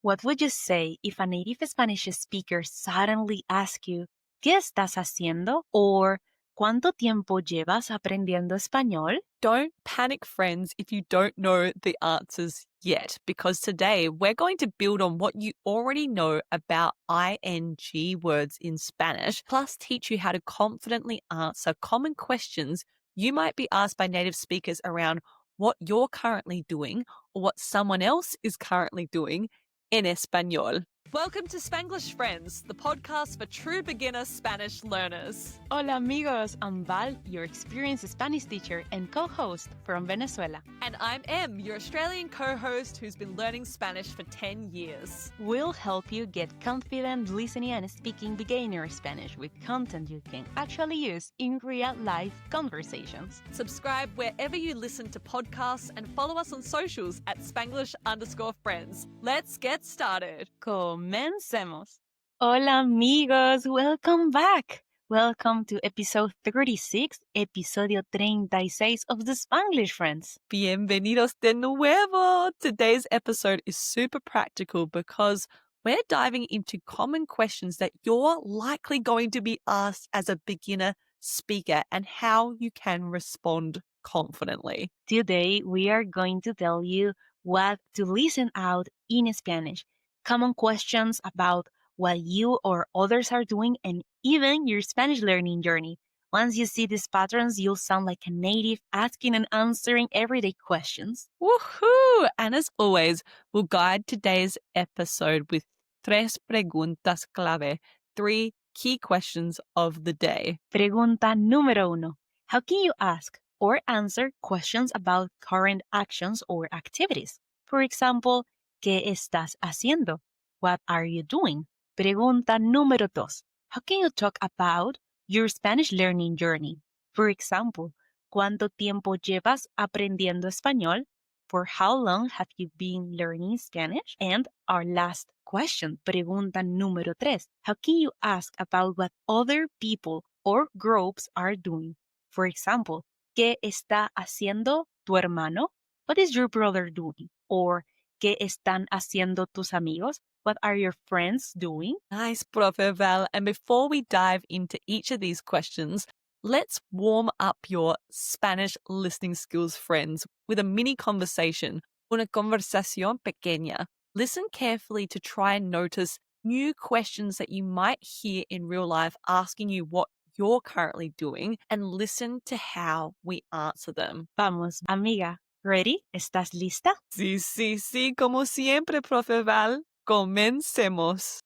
What would you say if a native Spanish speaker suddenly asks you, ¿qué estás haciendo? Or, ¿cuánto tiempo llevas aprendiendo español? Don't panic, friends, if you don't know the answers yet, because today we're going to build on what you already know about ing words in Spanish, plus teach you how to confidently answer common questions you might be asked by native speakers around what you're currently doing or what someone else is currently doing in español. Welcome to Spanglish Friends, the podcast for true beginner Spanish learners. Hola amigos, I'm Val, your experienced Spanish teacher and co-host from Venezuela. And I'm Em, your Australian co-host who's been learning Spanish for 10 years. We'll help you get confident listening and speaking beginner Spanish with content you can actually use in real-life conversations. Subscribe wherever you listen to podcasts and follow us on socials at Spanglish_friends. Let's get started. Comencemos. Hola amigos, welcome back. Welcome to episode 36, episodio 36 of the Spanglish Friends. Bienvenidos de nuevo. Today's episode is super practical because we're diving into common questions that you're likely going to be asked as a beginner speaker and how you can respond confidently. Today, we are going to tell you what to listen out in Spanish, common questions about what you or others are doing, and even your Spanish learning journey. Once you see these patterns, you'll sound like a native asking and answering everyday questions. Woohoo! And as always, we'll guide today's episode with tres preguntas clave, 3 key questions of the day. Pregunta número uno. How can you ask or answer questions about current actions or activities? For example, ¿qué estás haciendo? What are you doing? Pregunta número dos. How can you talk about your Spanish learning journey? For example, ¿cuánto tiempo llevas aprendiendo español? For how long have you been learning Spanish? And our last question, pregunta número tres. How can you ask about what other people or groups are doing? For example, ¿qué está haciendo tu hermano? What is your brother doing? Or, ¿qué están haciendo tus amigos? What are your friends doing? Nice, Profe Val. And before we dive into each of these questions, let's warm up your Spanish listening skills, friends, with a mini conversation, una conversación pequeña. Listen carefully to try and notice new questions that you might hear in real life asking you what you're currently doing and listen to how we answer them. Vamos, amiga. Ready? ¿Estás lista? Sí, como siempre, Profe Val. Comencemos.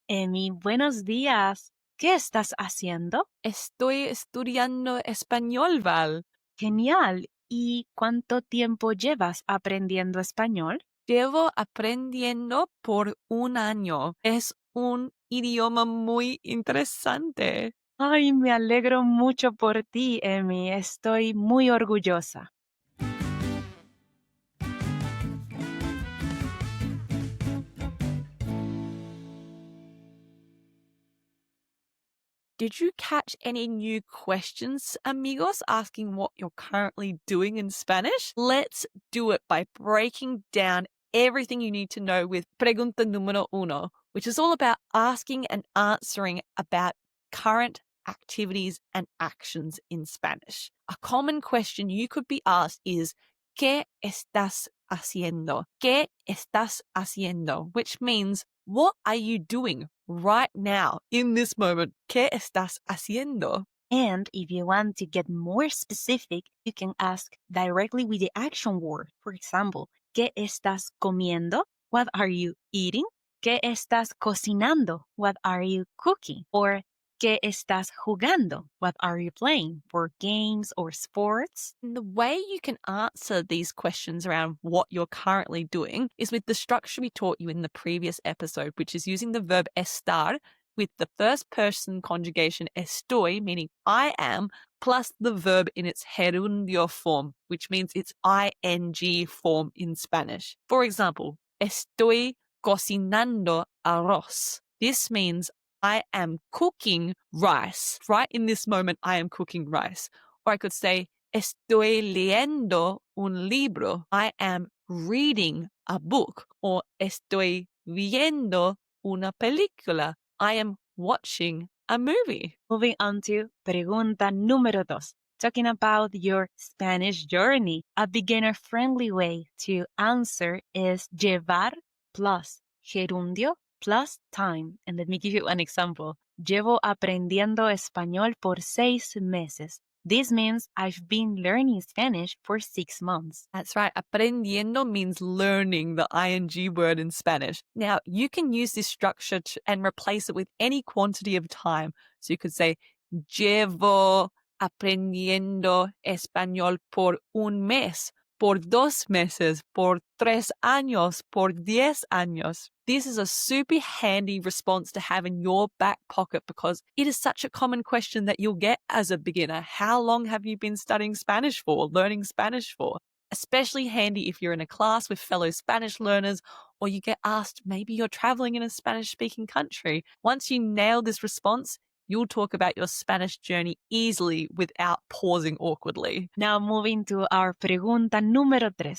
Emi, buenos días. ¿Qué estás haciendo? Estoy estudiando español, Val. Genial. ¿Y cuánto tiempo llevas aprendiendo español? Llevo aprendiendo por 1 año. Es un idioma muy interesante. Ay, me alegro mucho por ti, Emi. Estoy muy orgullosa. Did you catch any new questions, amigos, asking what you're currently doing in Spanish? Let's do it by breaking down everything you need to know with pregunta número uno, which is all about asking and answering about current activities and actions in Spanish. A common question you could be asked is, ¿qué estás haciendo? ¿Qué estás haciendo? Which means, what are you doing right now, in this moment? ¿Qué estás haciendo? And if you want to get more specific, you can ask directly with the action word. For example, ¿qué estás comiendo? What are you eating? ¿Qué estás cocinando? What are you cooking? Or ¿qué estás jugando? What are you playing? For games or sports? And the way you can answer these questions around what you're currently doing is with the structure we taught you in the previous episode, which is using the verb estar with the first person conjugation estoy, meaning I am, plus the verb in its gerundio form, which means its ing form in Spanish. For example, estoy cocinando arroz. This means I am cooking rice. Right in this moment, I am cooking rice. Or I could say, estoy leyendo un libro. I am reading a book. Or estoy viendo una película. I am watching a movie. Moving on to pregunta número 2. Talking about your Spanish journey. A beginner-friendly way to answer is llevar plus gerundio plus time. And let me give you an example. Llevo aprendiendo español por 6 meses. This means I've been learning Spanish for 6 months. That's right. Aprendiendo means learning, the ing word in Spanish. Now, you can use this structure and replace it with any quantity of time. So you could say, llevo aprendiendo español por un mes, por 2 meses, por 3 años, por 10 años. This is a super handy response to have in your back pocket because it is such a common question that you'll get as a beginner. How long have you been studying Spanish for, learning Spanish for? Especially handy if you're in a class with fellow Spanish learners or you get asked, maybe you're traveling in a Spanish-speaking country. Once you nail this response, you'll talk about your Spanish journey easily without pausing awkwardly. Now moving to our pregunta número 3,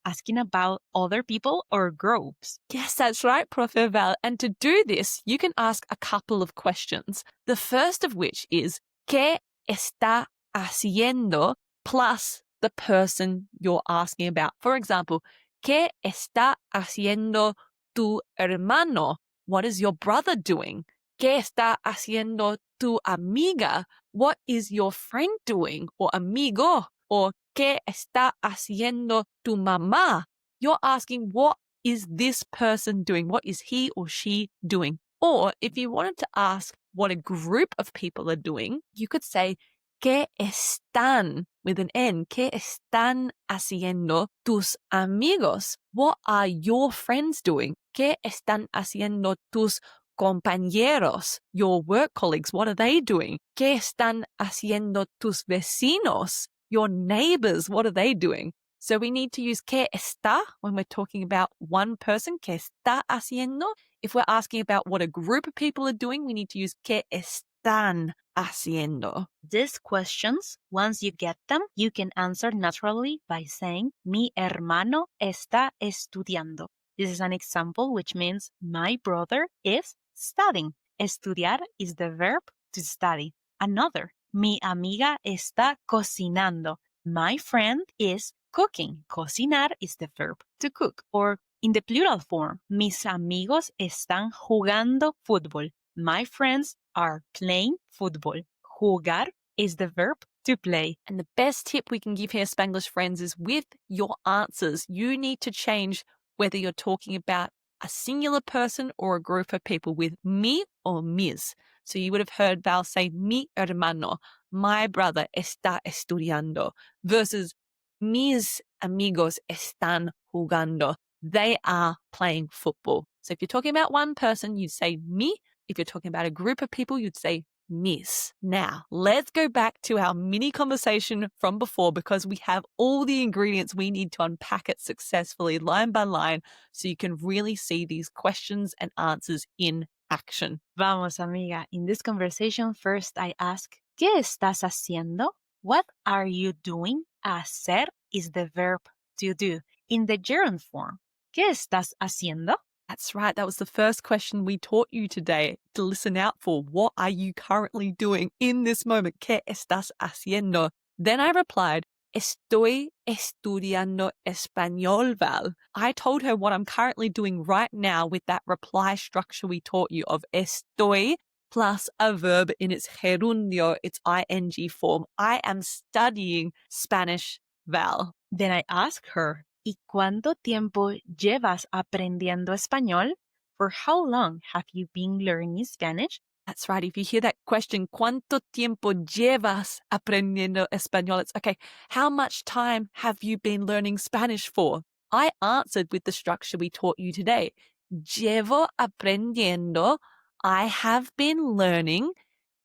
asking about other people or groups. Yes, that's right, Profe Val. And to do this, you can ask a couple of questions. The first of which is, ¿qué está haciendo? Plus the person you're asking about. For example, ¿qué está haciendo tu hermano? What is your brother doing? ¿Qué está haciendo tu amiga? What is your friend doing? Or amigo? Or ¿qué está haciendo tu mamá? You're asking, what is this person doing? What is he or she doing? Or if you wanted to ask what a group of people are doing, you could say, ¿qué están? With an N, ¿qué están haciendo tus amigos? What are your friends doing? ¿Qué están haciendo tus compañeros, your work colleagues? What are they doing? ¿Qué están haciendo tus vecinos? Your neighbors, what are they doing? So we need to use ¿qué está when we're talking about one person, ¿qué está haciendo? If we're asking about what a group of people are doing, we need to use ¿qué están haciendo? These questions, once you get them, you can answer naturally by saying, mi hermano está estudiando. This is an example which means my brother is studying. Estudiar is the verb to study. Another, mi amiga está cocinando. My friend is cooking. Cocinar is the verb to cook. Or in the plural form, mis amigos están jugando fútbol. My friends are playing football. Jugar is the verb to play. And the best tip we can give here, Spanglish friends, is with your answers, you need to change whether you're talking about a singular person or a group of people with mi or mis. So you would have heard Val say mi hermano, my brother está estudiando, versus mis amigos están jugando. They are playing football. So if you're talking about one person, you'd say mi. If you're talking about a group of people, you'd say mis. Now, let's go back to our mini conversation from before because we have all the ingredients we need to unpack it successfully line by line so you can really see these questions and answers in action. Vamos, amiga. In this conversation, first I ask, ¿qué estás haciendo? What are you doing? Hacer is the verb to do in the gerund form. ¿Qué estás haciendo? That's right. That was the first question we taught you today to listen out for. What are you currently doing in this moment? ¿Qué estás haciendo? Then I replied, Estoy estudiando español, Val. I told her what I'm currently doing right now with that reply structure we taught you of estoy plus a verb in its gerundio, its ing form. I am studying Spanish, Val. Then I asked her, ¿Y cuánto tiempo llevas aprendiendo español? For how long have you been learning Spanish? That's right. If you hear that question, ¿cuánto tiempo llevas aprendiendo español? It's okay. How much time have you been learning Spanish for? I answered with the structure we taught you today. Llevo aprendiendo. I have been learning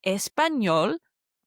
español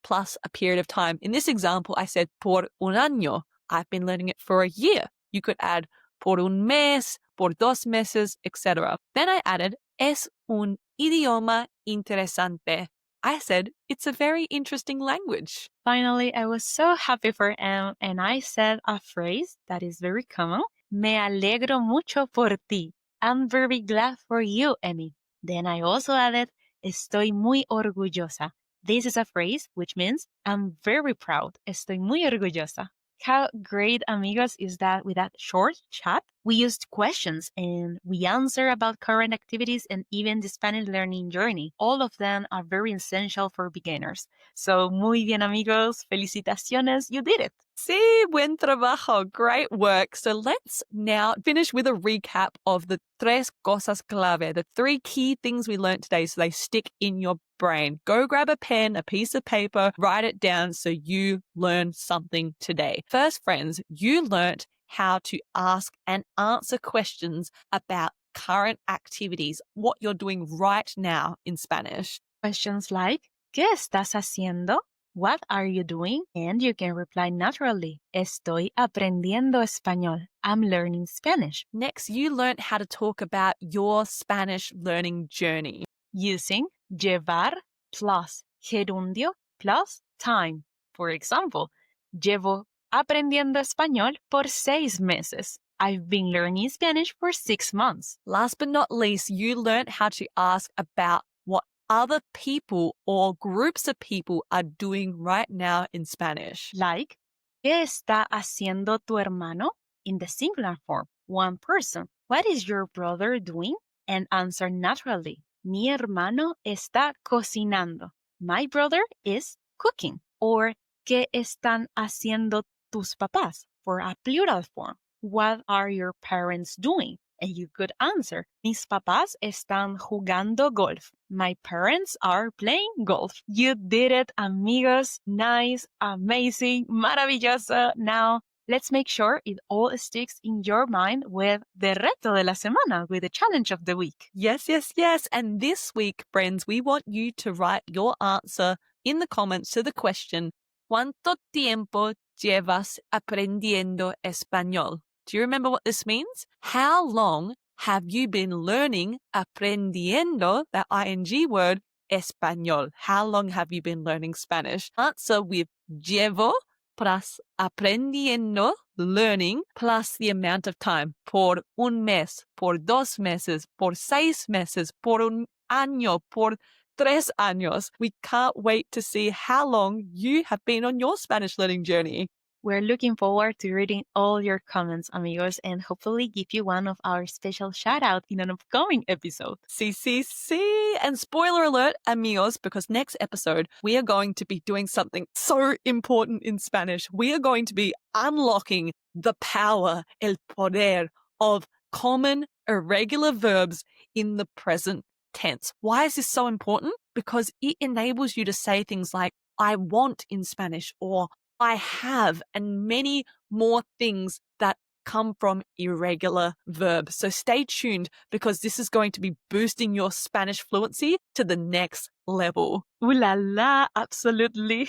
plus a period of time. In this example, I said por un año. I've been learning it for a year. You could add por un mes, por 2 meses, etc. Then I added es un idioma interesante. I said, it's a very interesting language. Finally, I was so happy for Em, and I said a phrase that is very common. Me alegro mucho por ti. I'm very glad for you, Emmy. Then I also added, estoy muy orgullosa. This is a phrase which means I'm very proud. Estoy muy orgullosa. How great, amigos, is that with that short chat, we used questions and we answer about current activities and even the Spanish learning journey. All of them are very essential for beginners. So, muy bien, amigos. Felicitaciones. You did it. Sí, buen trabajo. Great work. So let's now finish with a recap of the tres cosas clave, the three key things we learned today so they stick in your brain. Go grab a pen, a piece of paper, write it down so you learn something today. First, friends, you learnt how to ask and answer questions about current activities, what you're doing right now in Spanish. Questions like, ¿qué estás haciendo? What are you doing? And you can reply naturally. Estoy aprendiendo español. I'm learning Spanish. Next, you learned how to talk about your Spanish learning journey. Using llevar plus gerundio plus time. For example, llevo aprendiendo español por 6 meses. I've been learning Spanish for 6 months. Last but not least, you learned how to ask about what other people or groups of people are doing right now in Spanish. Like, ¿qué está haciendo tu hermano? In the singular form, one person. What is your brother doing? And answer naturally. Mi hermano está cocinando. My brother is cooking. Or, ¿qué están haciendo tus papás? For a plural form. What are your parents doing? And you could answer, mis papás están jugando golf. My parents are playing golf. You did it, amigos. Nice, amazing, maravilloso. Now, let's make sure it all sticks in your mind with the reto de la semana, with the challenge of the week. Yes, yes, yes. And this week, friends, we want you to write your answer in the comments to the question, ¿Cuánto tiempo llevas aprendiendo español? Do you remember what this means? How long have you been learning aprendiendo, that ing word, español? How long have you been learning Spanish? Answer with llevo plus aprendiendo, learning, plus the amount of time. Por un mes, por 2 meses, por 6 meses, por un año, por 3 años. We can't wait to see how long you have been on your Spanish learning journey. We're looking forward to reading all your comments, amigos, and hopefully give you one of our special shout-out in an upcoming episode. Sí, sí, sí. And spoiler alert, amigos, because next episode, we are going to be doing something so important in Spanish. We are going to be unlocking the power, el poder, of common irregular verbs in the present tense. Why is this so important? Because it enables you to say things like, I want in Spanish, or I have, and many more things that come from irregular verbs. So stay tuned because this is going to be boosting your Spanish fluency to the next level. Ooh la la, absolutely.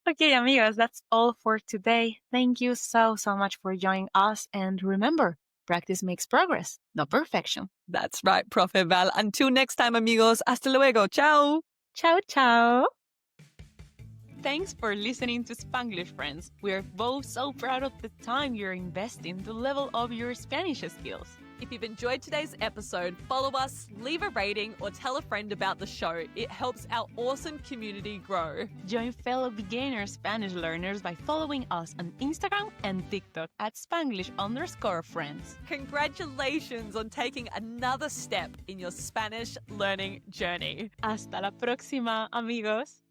Okay, amigos, that's all for today. Thank you so much for joining us. And remember, practice makes progress, not perfection. That's right, Profe Val. Until next time, amigos. Hasta luego. Ciao. Ciao, ciao. Thanks for listening to Spanglish, friends. We're both so proud of the time you're investing to level up your Spanish skills. If you've enjoyed today's episode, follow us, leave a rating, or tell a friend about the show. It helps our awesome community grow. Join fellow beginner Spanish learners by following us on Instagram and TikTok at Spanglish_friends. Congratulations on taking another step in your Spanish learning journey. Hasta la próxima, amigos.